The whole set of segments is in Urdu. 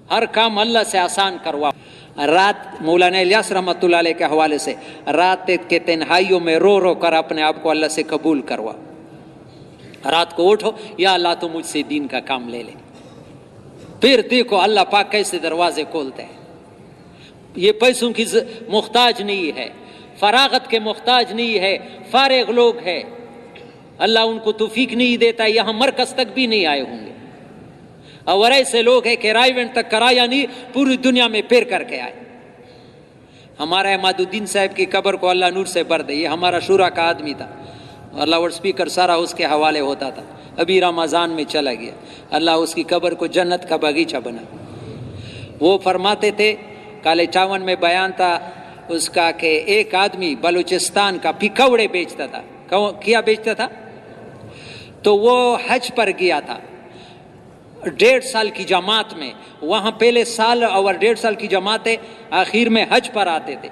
ہر کام اللہ سے آسان کروا. رات مولانا الیاس رحمۃ اللہ علیہ کے حوالے سے رات کے تنہائیوں میں رو رو کر اپنے آپ کو اللہ سے قبول کروا. رات کو اٹھو, یا اللہ تو مجھ سے دین کا کام لے لے. پھر دیکھو اللہ پاک کیسے دروازے کھولتے ہیں. یہ پیسوں کی محتاج نہیں ہے, فراغت کے محتاج نہیں ہے, فارغ لوگ ہیں, اللہ ان کو توفیق نہیں دیتا, یہاں مرکز تک بھی نہیں آئے ہوں گے. اور ایسے لوگ ہیں کہ رائیونٹ تک کرایا نہیں, پوری دنیا میں پھر کر کے آئے. ہمارا احمد الدین صاحب کی قبر کو اللہ نور سے بھر دے, یہ ہمارا شورا کا آدمی تھا, اور لاؤڈ اسپیکر سارا اس کے حوالے ہوتا تھا. ابھی رمضان میں چلا گیا, اللہ اس کی قبر کو جنت کا باغیچہ بنا. وہ فرماتے تھے, کالے 52 میں بیان تھا اس کا, کہ ایک آدمی بلوچستان کا پکوڑے بیچتا تھا. کیا بیچتا تھا؟ تو وہ حج پر گیا تھا 1.5 سال کی جماعت میں. وہاں پہلے سال اور 1.5 سال کی جماعتیں آخر میں حج پر آتے تھے.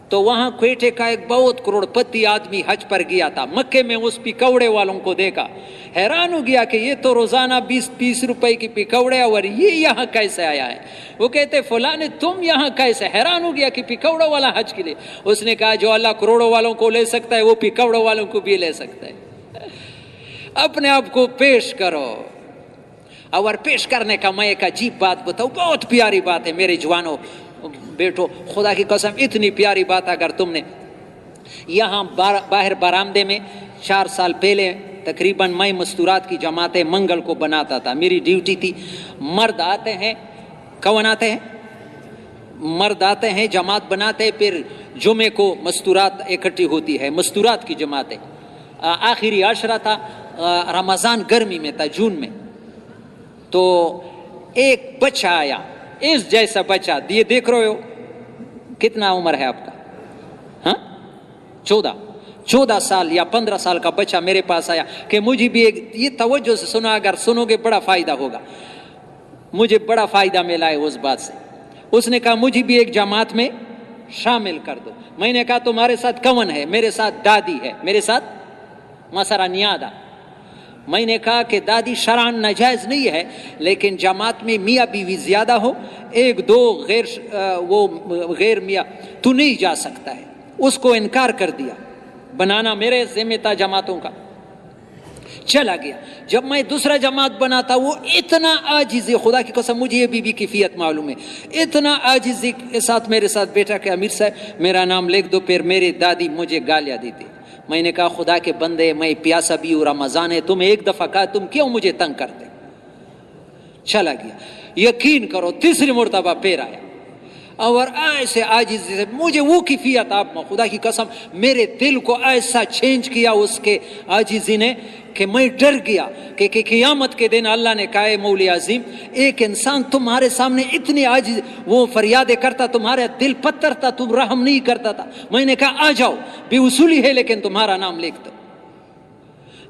تو وہاں کوئٹے کا ایک بہت کروڑ پتی آدمی حج پر گیا تھا. مکے میں اس پکوڑے والوں کو دیکھا, حیران ہو گیا کہ یہ تو روزانہ 20-30 روپے کی پکوڑے, اور یہ یہاں کیسے آیا ہے. وہ کہتے فلاں تم یہاں کیسے. حیران ہو گیا کہ پکوڑوں والا حج کے لیے. اس نے کہا جو اللہ کروڑوں والوں کو لے سکتا ہے وہ پکوڑوں والوں کو بھی لے سکتا ہے. اپنے آپ کو پیش کرو. اور پیش کرنے کا میں ایک عجیب بات بتاؤں, بہت پیاری بات ہے میرے جوانوں بیٹو, خدا کی قسم اتنی پیاری بات. اگر تم نے یہاں باہر برآمدے میں 4 سال پہلے تقریباً میں مستورات کی جماعتیں منگل کو بناتا تھا. میری ڈیوٹی تھی. مرد آتے ہیں, کون آتے ہیں؟ مرد آتے ہیں, جماعت بناتے ہیں. پھر جمعے کو مستورات اکٹھی ہوتی ہے, مستورات کی جماعتیں. آخری عشرہ تھا, رمضان گرمی میں تھا, جون میں. تو ایک بچہ آیا, اس جیسا بچہ, یہ دیکھ رہے ہو کتنا عمر ہے آپ کا؟ ہاں 14 سال یا 15 سال کا بچہ میرے پاس آیا کہ مجھے بھی ایک, یہ توجہ سے سنا, اگر سنو گے بڑا فائدہ ہوگا. مجھے بڑا فائدہ ملا ہے اس بات سے. اس نے کہا مجھے بھی ایک جماعت میں شامل کر دو. میں نے کہا تمہارے ساتھ کون ہے؟ میرے ساتھ دادی ہے, میرے ساتھ مسرا نیادا. میں نے کہا کہ دادی شرعاً ناجائز نہیں ہے, لیکن جماعت میں میاں بیوی زیادہ ہو, 1-2 غیر میاں, تو نہیں جا سکتا ہے. اس کو انکار کر دیا. بنانا میرے ذمہ تھا جماعتوں کا. چلا گیا. جب میں دوسرا جماعت بنا تھا, وہ اتنا عاجزی, خدا کی قسم مجھے یہ بی کی کیفیت معلوم ہے, اتنا عاجزی کے ساتھ میرے ساتھ بیٹھا کہ امیر صاحب میرا نام لکھ دو. پھر میری دادی مجھے گالیاں دیتی. میں نے کہا خدا کے بندے, میں پیاسا بھی ہوں, رمضان ہے, تم ایک دفعہ کہا, تم کیوں مجھے تنگ کرتے. چلا گیا. یقین کرو تیسری مرتبہ پھر آیا, اور ایسے عاجزی سے مجھے وہ کیفیت, آپ خدا کی قسم میرے دل کو ایسا چینج کیا اس کے عاجزی نے کہ میں ڈر گیا کہ قیامت کے دن اللہ نے کہا مولی عظیم, ایک انسان تمہارے سامنے اتنی عاجز وہ فریادیں کرتا, تمہارا دل پتھر تھا, تم رحم نہیں کرتا تھا. میں نے کہا آ جاؤ, بے اصولی ہے لیکن تمہارا نام لکھ دو.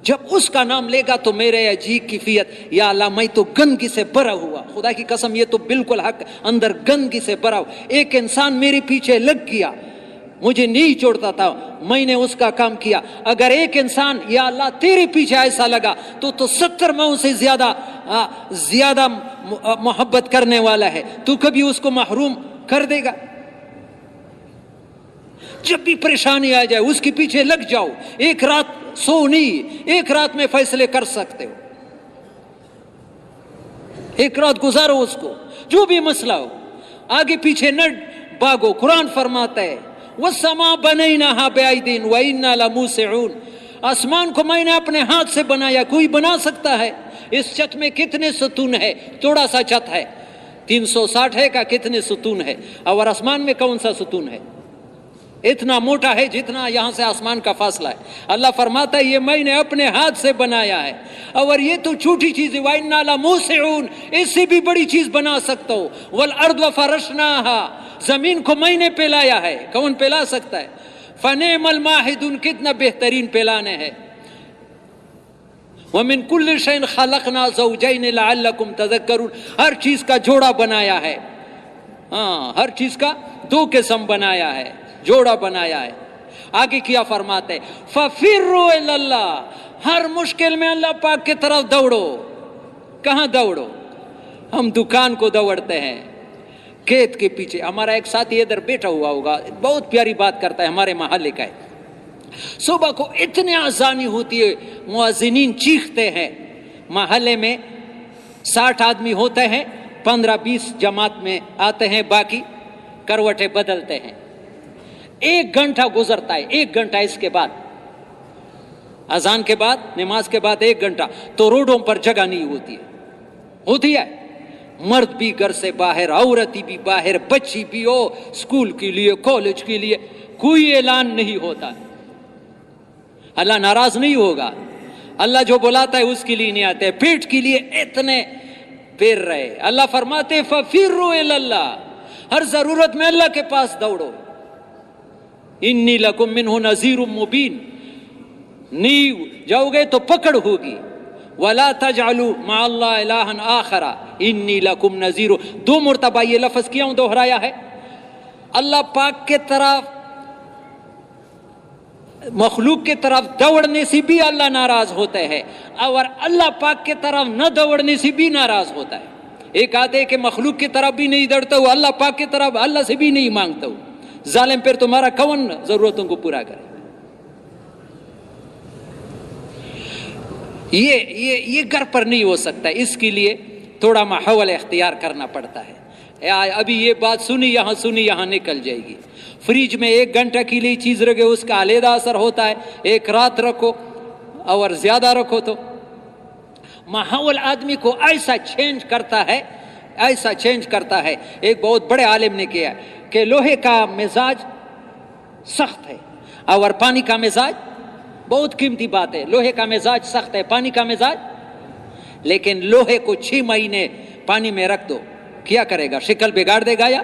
جب اس کا نام لے گا تو میرے عجیب کیفیت, یا اللہ میں تو گندگی سے بھرا ہوا, خدا کی قسم یہ تو بالکل حق, اندر گندگی سے بھرا ہوا. ایک انسان میرے پیچھے لگ گیا, مجھے نہیں چھوڑتا تھا, میں نے اس کا کام کیا. اگر ایک انسان یا اللہ تیرے پیچھے ایسا لگا تو 70 ماؤں سے زیادہ محبت کرنے والا ہے, تو کبھی اس کو محروم کر دے گا؟ جب بھی پریشانی آ جائے اس کے پیچھے لگ جاؤ. ایک رات سو نہیں, ایک رات میں فیصلے کر سکتے ہو. ایک رات گزارو اس کو, جو بھی مسئلہ ہو, آگے پیچھے نہ بھاگو. قرآن فرماتا ہے وَالسَّمَاءَ بَنَيْنَاهَا بِأَيْدٍ وَإِنَّا لَمُوسِعُونَ, آسمان کو میں نے اپنے ہاتھ سے بنایا, کوئی بنا سکتا ہے؟ اس چھت میں کتنے ستون ہے؟ تھوڑا سا چھت ہے, 360 ہے کا کتنے ستون ہے, اور آسمان میں کون سا ستون ہے؟ اتنا موٹا ہے جتنا یہاں سے آسمان کا فاصلہ ہے. اللہ فرماتا ہے یہ میں نے اپنے ہاتھ سے بنایا ہے, اور یہ تو چھوٹی چیز ہے. وَإِنَّا لَمُوسِعُونَ, اس سے بھی بڑی چیز بنا سکتا ہو. وَالْأَرْضَ فَرَشْنَاهَا, زمین کو میں نے پھیلایا ہے, کون پھیلا سکتا ہے؟ فَنِعْمَ الْمَاهِدُونَ, کتنا بہترین پھیلانے ہے. وَمِن كُلِّ شَيْءٍ خَلَقْنَا زَوْجَيْنِ لَعَلَّكُمْ تَذَكَّرُونَ, ہر چیز کا جوڑا بنایا ہے. ہاں, ہر چیز کا 2 قسم بنایا ہے, جوڑا بنایا ہے. آگے کیا فرماتے ہیں فَفِرُّوا إِلَى اللَّهِ, ہر مشکل میں اللہ پاک کی طرف دوڑو. کہاں دوڑو؟ ہم دکان کو دوڑتے ہیں کھیت کے پیچھے. ہمارا ایک ساتھی ادھر بیٹھا ہوا ہوگا, بہت پیاری بات کرتا ہے, ہمارے محلے کا ہے. صبح کو اتنی آسانی ہوتی ہے, مؤذنین چیختے ہیں, محلے میں 60 آدمی ہوتے ہیں, 15-20 جماعت میں آتے ہیں, باقی کروٹیں بدلتے ہیں. 1 گھنٹہ گزرتا ہے, 1 گھنٹہ اس کے بعد, اذان کے بعد, نماز کے بعد 1 گھنٹہ, تو روڈوں پر جگہ نہیں ہوتی ہے. مرد بھی گھر سے باہر, عورتیں بھی باہر, بچی بھی ہو اسکول کے لیے, کالج کے لیے, کوئی اعلان نہیں ہوتا. اللہ ناراض نہیں ہوگا, اللہ جو بلاتا ہے اس کے لیے نہیں آتے. پیٹ کے لیے اتنے پھر رہے. اللہ فرماتے فَفِرُّوا إِلَى اللَّهِ, ہر ضرورت میں اللہ کے پاس دوڑو. انی لکم منہ نذیر مبین, نہیں جاؤ گے تو پکڑ ہوگی. وَلَا تَجْعَلُوا مَعَ اللَّهِ إِلَٰهًا آخَرَ إِنِّي لَكُمْ نَذِيرٌ. 2 مرتبہ یہ لفظ کیوں دہرایا ہے؟ اللہ پاک کے طرف, مخلوق کے طرف دوڑنے سے بھی اللہ ناراض ہوتا ہے, اور اللہ پاک کے طرف نہ دوڑنے سے بھی ناراض ہوتا ہے. ایک آدھے کہ مخلوق کی طرف بھی نہیں دوڑتا ہوں, اللہ پاک کی طرف اللہ سے بھی نہیں مانگتا ہوں. ظالم پھر تمہارا کون ضرورتوں کو پورا کرے؟ یہ گھر پر نہیں ہو سکتا. اس کے لیے تھوڑا ماحول اختیار کرنا پڑتا ہے. ابھی یہ بات سنی یہاں نکل جائے گی. فریج میں 1 گھنٹہ کے لیے چیز رکھے, اس کا علیحدہ اثر ہوتا ہے. 1 رات رکھو اور زیادہ رکھو تو ماحول آدمی کو ایسا چینج کرتا ہے. ایک بہت بڑے عالم نے کیا کہ لوہے کا مزاج سخت ہے اور پانی کا مزاج, بہت قیمتی بات ہے, لوہے کا مزاج سخت ہے, پانی کا مزاج, لیکن لوہے کو 6 مہینے پانی میں رکھ دو, کیا کرے گا؟ شکل بگاڑ دے گا. یا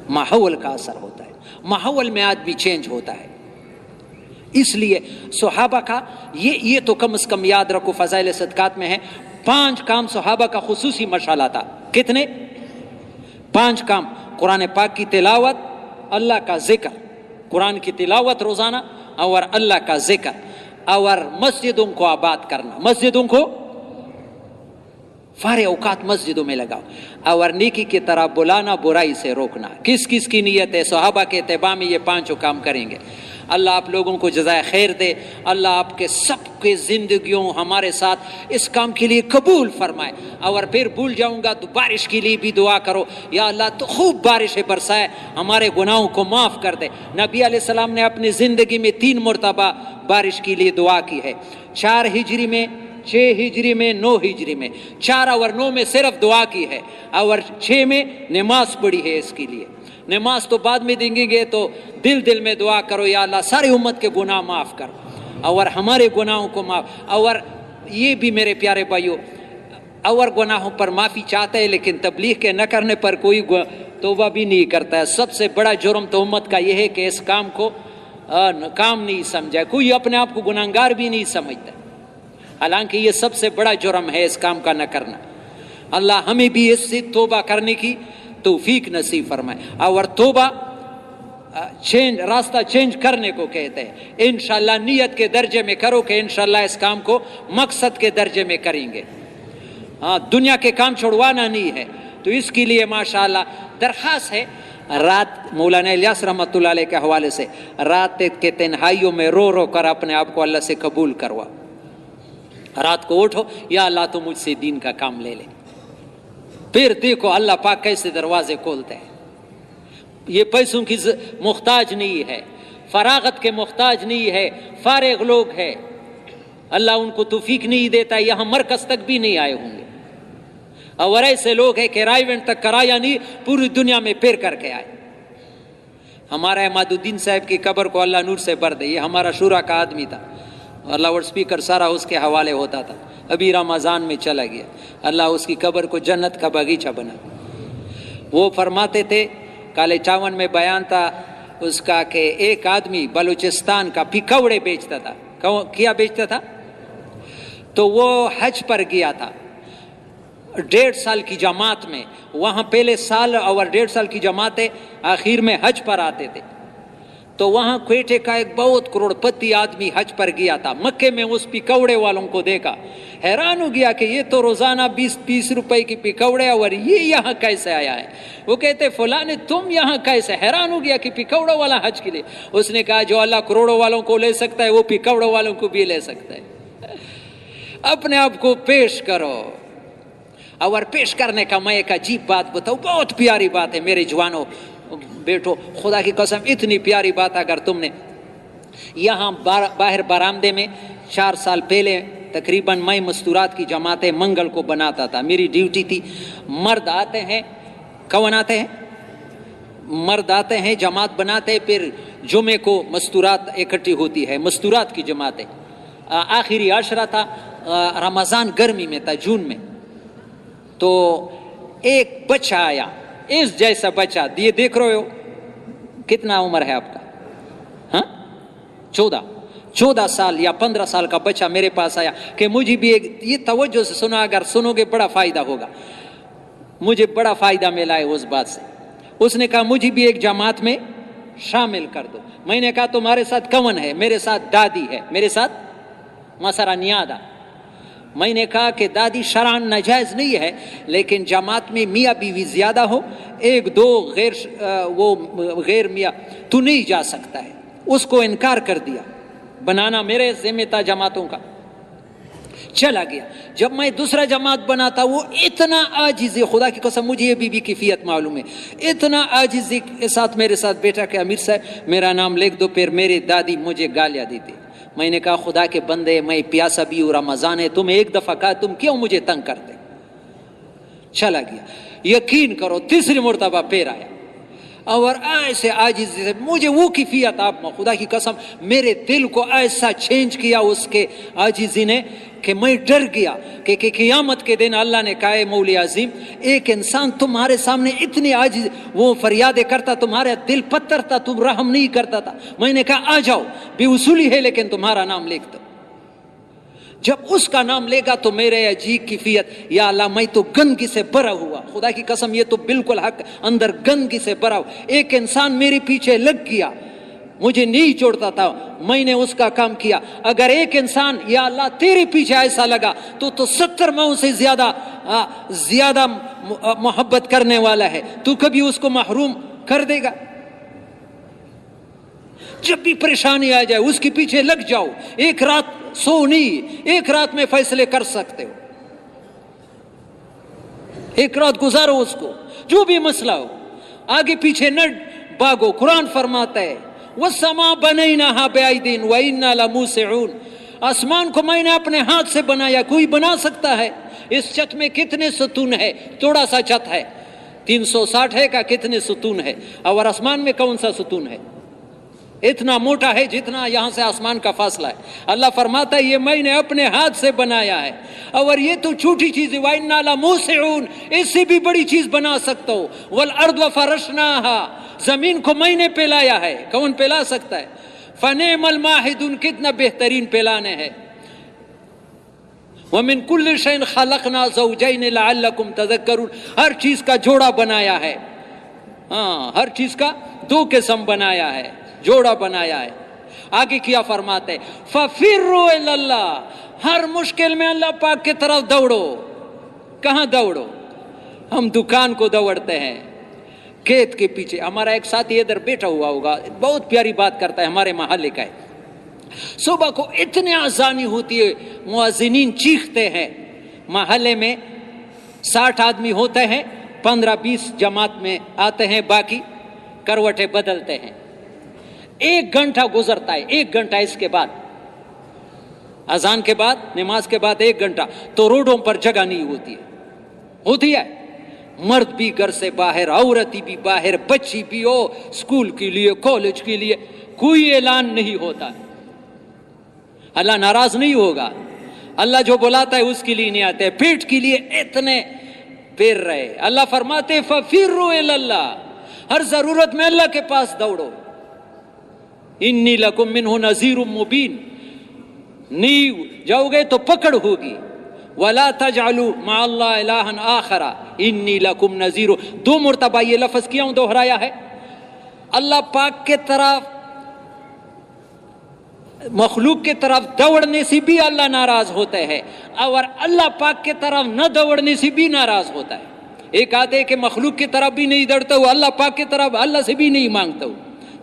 ماحول کا اثر ہوتا ہے, ماحول میں آدمی چینج ہوتا ہے. اس لیے صحابہ کا یہ تو کم از کم یاد رکھو, فضائل صدقات میں ہے. 5 کام صحابہ کا خصوصی مشغلہ تھا. کتنے؟ 5 کام. قرآن پاک کی تلاوت, اللہ کا ذکر, قرآن کی تلاوت روزانہ, اور اللہ کا ذکر, اور مسجدوں کو آباد کرنا, مسجدوں کو فارغ اوقات مسجدوں میں لگاؤ, اور نیکی کی طرح بلانا, برائی سے روکنا. کس کس کی نیت ہے؟ صحابہ کے اتباع میں یہ 5 کام کریں گے. اللہ آپ لوگوں کو جزائے خیر دے. اللہ آپ کے سب کے زندگیوں ہمارے ساتھ اس کام کے لیے قبول فرمائے. اور پھر بھول جاؤں گا تو بارش کے لیے بھی دعا کرو, یا اللہ تو خوب بارشیں برسائے, ہمارے گناہوں کو معاف کر دے. نبی علیہ السلام نے اپنی زندگی میں 3 مرتبہ بارش کے لیے دعا کی ہے. 4 ہجری میں, 6 ہجری میں, 9 ہجری میں. 4 اور 9 میں صرف دعا کی ہے, اور 6 میں نماز پڑھی ہے. اس کے لیے نماز تو بعد میں دیں گے, تو دل میں دعا کرو, یا اللہ ساری امت کے گناہ معاف کر, اور ہمارے گناہوں کو معاف. اور یہ بھی میرے پیارے بھائیو, اور گناہوں پر معافی چاہتے ہیں, لیکن تبلیغ کے نہ کرنے پر کوئی توبہ بھی نہیں کرتا ہے. سب سے بڑا جرم تو امت کا یہ ہے کہ اس کام کو کام نہیں سمجھا. کوئی اپنے آپ کو گناہگار بھی نہیں سمجھتا, حالانکہ یہ سب سے بڑا جرم ہے اس کام کا نہ کرنا. اللہ ہمیں بھی اس سے توبہ کرنے کی توفیق نصیب فرمائے. اور توبہ راستہ چینج کرنے کو کہتے ہیں. انشاءاللہ نیت کے درجے میں کرو کہ انشاءاللہ اس کام کو مقصد کے درجے میں کریں گے. دنیا کے کام چھوڑوانا نہیں ہے. تو اس کے لیے ماشاءاللہ درخواست ہے. رات مولانا الیاس رحمۃ اللہ علیہ کے حوالے سے, رات کے تنہائیوں میں رو کر اپنے آپ کو اللہ سے قبول کروا. رات کو اٹھو, یا اللہ تو مجھ سے دین کا کام لے لے. پھر دیکھو اللہ پاک کیسے دروازے کھولتے ہیں. یہ پیسوں کی محتاج نہیں ہے, فراغت کے محتاج نہیں ہے, فارغ لوگ ہیں. اللہ ان کو توفیق نہیں دیتا, یہاں مرکز تک بھی نہیں آئے ہوں گے. اور ایسے لوگ ہیں کہ رائیونٹ تک کرایا نہیں, پوری دنیا میں پھر کر کے آئے. ہمارا احمد الدین صاحب کی قبر کو اللہ نور سے بھر دے. یہ ہمارا شورا کا آدمی تھا, اور لاؤڈ سپیکر سارا اس کے حوالے ہوتا تھا. ابھی رمضان میں چلا گیا. اللہ اس کی قبر کو جنت کا باغیچہ بنا. وہ فرماتے تھے, کالے چاون میں بیان تھا اس کا, کہ ایک آدمی بلوچستان کا پکوڑے بیچتا تھا. کیا بیچتا تھا؟ تو وہ حج پر گیا تھا 1.5 سال کی جماعت میں. وہاں پہلے سال اور 1.5 سال کی جماعتیں آخر میں حج پر آتے تھے. تو وہاں کوئٹے کا ایک بہت کروڑپتی آدمی حج پر گیا تھا، مکے میں اس پکوڑے والوں کو دیکھا، حیران ہو گیا کہ یہ تو روزانہ 20-30 روپے کی پکوڑے اور یہ یہاں کیسے آیا ہے؟ وہ کہتے فلاں تم یہاں کیسے؟ حیران ہو گیا کہ پکوڑوں والا حج کے لیے۔ اس نے کہا جو اللہ کروڑوں والوں کو لے سکتا ہے وہ پکوڑوں والوں کو بھی لے سکتا ہے۔ اپنے آپ کو پیش کرو، اور پیش کرنے کا میں ایک عجیب بات بتاؤں، بہت پیاری بات ہے میرے جوانوں بیٹو، خدا کی قسم اتنی پیاری بات، اگر تم نے یہاں باہر برآمدے میں 4 سال پہلے تقریباً میں مستورات کی جماعتیں منگل کو بناتا تھا، میری ڈیوٹی تھی۔ مرد آتے ہیں، کون آتے ہیں؟ مرد آتے ہیں، جماعت بناتے ہیں، پھر جمعے کو مستورات اکٹھی ہوتی ہے، مستورات کی جماعتیں۔ آخری عشرہ تھا، رمضان گرمی میں تھا، جون میں۔ تو ایک بچہ آیا، اس جیسا بچہ، یہ دیکھ رہے ہو کتنا عمر ہے آپ کا؟ ہاں 14 سال یا 15 سال کا بچہ میرے پاس آیا کہ مجھے بھی ایک، یہ توجہ سے سنا، اگر سنو گے بڑا فائدہ ہوگا، مجھے بڑا فائدہ ملا ہے اس بات سے۔ اس نے کہا مجھے بھی ایک جماعت میں شامل کر دو۔ میں نے کہا تمہارے ساتھ کون ہے؟ میرے ساتھ دادی ہے، میرے ساتھ مسرا نیادا۔ میں نے کہا کہ دادی شرعاً ناجائز نہیں ہے، لیکن جماعت میں میاں بیوی زیادہ ہو، 1-2 غیر میاں تو نہیں جا سکتا ہے۔ اس کو انکار کر دیا، بنانا میرے ذمہ تھا جماعتوں کا، چلا گیا۔ جب میں دوسرا جماعت بنا تھا، وہ اتنا عاجزی، خدا کی قسم مجھے یہ بی کیفیت معلوم ہے، اتنا عاجزی کے ساتھ میرے ساتھ بیٹھا کہ امیر صاحب میرا نام لکھ دو۔ پھر میری دادی مجھے گالیاں دیتی۔ میں نے کہا خدا کے بندے، میں پیاسا بھی ہوں، رمضان ہے، تم ایک دفعہ کہا، تم کیوں مجھے تنگ کرتے؟ چلا گیا۔ یقین کرو تیسری مرتبہ پھر آیا، اور ایسے عاجزی سے مجھے وہ کیفیت، آپ خدا کی قسم میرے دل کو ایسا چینج کیا اس کے عاجزی نے کہ میں ڈر گیا کہ قیامت کے دن اللہ نے کہا ہے مولی عظیم، ایک انسان تمہارے سامنے اتنی عاجز وہ فریادیں کرتا، تمہارا دل پتھر تھا، تم رحم نہیں کرتا تھا۔ میں نے کہا آ جاؤ، بے اصولی ہے لیکن تمہارا نام لکھ دو۔ جب اس کا نام لے گا تو میرے عجیب کیفیت، یا اللہ میں تو گندگی سے بھرا ہوا، خدا کی قسم یہ تو بالکل حق، اندر گندگی سے بھرا ہوا۔ ایک انسان میرے پیچھے لگ گیا، مجھے نہیں چھوڑتا تھا، میں نے اس کا کام کیا۔ اگر ایک انسان یا اللہ تیرے پیچھے ایسا لگا تو 70 ماؤں سے زیادہ محبت کرنے والا ہے، تو کبھی اس کو محروم کر دے گا؟ جب بھی پریشانی آ جائے اس کے پیچھے لگ جاؤ، ایک رات سو نہیں، ایک رات میں فیصلے کر سکتے ہو، ایک رات گزارو اس کو، جو بھی مسئلہ ہو، آگے پیچھے نہ بھاگو۔ قرآن فرماتا ہے وَالسَّمَاءَ بَنَيْنَاهَا بِأَيْدٍ وَإِنَّا لَمُوسِعُونَ، آسمان کو میں نے اپنے ہاتھ سے بنایا، کوئی بنا سکتا ہے؟ اس چھت میں کتنے ستون ہے؟ تھوڑا سا چھت ہے، 360 ہے کا کتنے ستون ہے؟ اور آسمان میں کون سا ستون ہے؟ اتنا موٹا ہے جتنا یہاں سے آسمان کا فاصلہ ہے۔ اللہ فرماتا ہے یہ میں نے اپنے ہاتھ سے بنایا ہے، اور یہ تو چھوٹی چیز ہے، وَإِنَّا لَمُوسِعُونَ، اس سے بھی بڑی چیز بنا سکتا ہو۔ وَالْأَرْضَ فَرَشْنَاهَا، زمین کو میں نے پھیلایا ہے، کون پھیلا سکتا ہے؟ فَنِعْمَ الْمَاهِدُونَ، کتنا بہترین پھیلانے ہے۔ وَمِن كُلِّ شَيْءٍ خَلَقْنَا زَوْجَيْنِ لَعَلَّكُمْ تَذَكَّرُونَ، ہر چیز کا جوڑا بنایا ہے، ہاں ہر چیز کا 2 قسم بنایا ہے، جوڑا بنایا ہے۔ آگے کیا فرماتے ہیں فَفِرُّوا إِلَى اللَّهِ، ہر مشکل میں اللہ پاک کی طرف دوڑو۔ کہاں دوڑو؟ ہم دکان کو دوڑتے ہیں، کھیت کے پیچھے۔ ہمارا ایک ساتھی ادھر بیٹھا ہوا ہوگا، بہت پیاری بات کرتا ہے، ہمارے محلے کا ہے۔ صبح کو اتنے آزانی ہوتی ہے، مؤذنین چیختے ہیں، محلے میں 60 آدمی ہوتے ہیں، 15-20 جماعت میں آتے ہیں، باقی کروٹیں بدلتے ہیں۔ 1 گھنٹہ گزرتا ہے، 1 گھنٹہ اس کے بعد، اذان کے بعد، نماز کے بعد 1 گھنٹہ، تو روڈوں پر جگہ نہیں ہوتی ہے۔ مرد بھی گھر سے باہر، عورت بھی باہر، بچی بھی ہو اسکول کے لیے، کالج کے لیے، کوئی اعلان نہیں ہوتا۔ اللہ ناراض نہیں ہوگا، اللہ جو بلاتا ہے اس کے لیے نہیں آتے، پیٹ کے لیے اتنے پھر رہے۔ اللہ فرماتے فَفِرُّوا إِلَى اللَّهِ، ہر ضرورت میں اللہ کے پاس دوڑو۔ انی لکم منہ نذیر مبین، نہیں جاؤ گے تو پکڑ ہوگی۔ ولا تجعلوا مع اللہ الہا آخر انی لکم نذیر، 2 مرتبہ یہ لفظ کیوں دہرایا ہے؟ اللہ پاک کے طرف مخلوق کی طرف دوڑنے سے بھی اللہ ناراض ہوتا ہے اور اللہ پاک کی طرف نہ دوڑنے سے بھی ناراض ہوتا ہے. ایک آدھے کہ مخلوق کی طرف بھی نہیں دوڑتا ہوں، اللہ پاک کی طرف اللہ سے بھی نہیں مانگتا ہوں.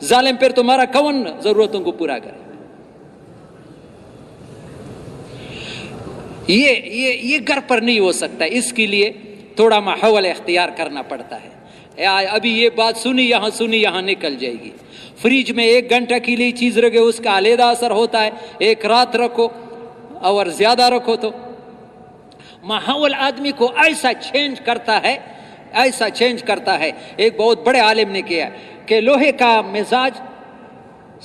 ظالم پھر تمہارا کون ضرورتوں کو پورا کرے؟ یہ گھر پر نہیں ہو سکتا. اس کے لیے تھوڑا ماحول اختیار کرنا پڑتا ہے. ابھی یہ بات سنی یہاں نکل جائے گی. فریج میں 1 گھنٹہ کے لیے چیز رکھے اس کا علیحدہ اثر ہوتا ہے. ایک رات رکھو اور زیادہ رکھو تو ماحول آدمی کو ایسا چینج کرتا ہے. ایک بہت بڑے عالم نے کیا کہ لوہے کا مزاج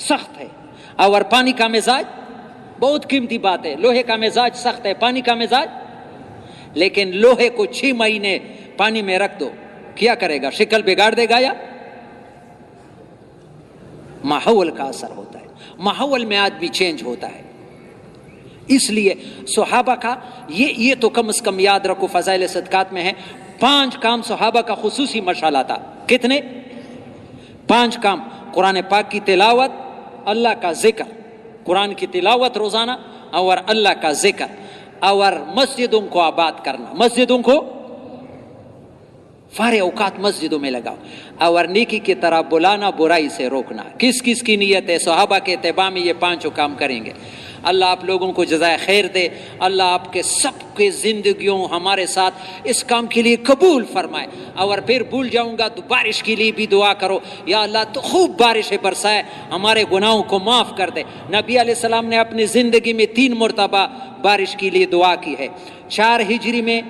سخت ہے اور پانی کا مزاج، بہت قیمتی بات ہے، لوہے کا مزاج سخت ہے، پانی کا مزاج. لیکن لوہے کو 6 مہینے پانی میں رکھ دو، کیا کرے گا؟ شکل بگاڑ دے گا؟ یا ماحول کا اثر ہوتا ہے، ماحول میں آدمی چینج ہوتا ہے. اس لیے صحابہ کا یہ تو کم از کم یاد رکھو، فضائل صدقات میں ہے 5 کام صحابہ کا خصوصی مشغلہ تھا. کتنے؟ 5 کام. قرآن پاک کی تلاوت، اللہ کا ذکر، قرآن کی تلاوت روزانہ، اور اللہ کا ذکر، اور مسجدوں کو آباد کرنا، مسجدوں کو فارغ اوقات مسجدوں میں لگاؤ، اور نیکی کی طرح بلانا، برائی سے روکنا. کس کس کی نیت ہے؟ صحابہ کے اتباع میں یہ 5 کام کریں گے. اللہ آپ لوگوں کو جزائے خیر دے. اللہ آپ کے سب کے زندگیوں ہمارے ساتھ اس کام کے لیے قبول فرمائے. اور پھر بھول جاؤں گا تو بارش کے لیے بھی دعا کرو، یا اللہ تو خوب بارشیں برسائے، ہمارے گناہوں کو معاف کر دے. نبی علیہ السلام نے اپنی زندگی میں 3 مرتبہ بارش کے لیے دعا کی ہے. 4 ہجری میں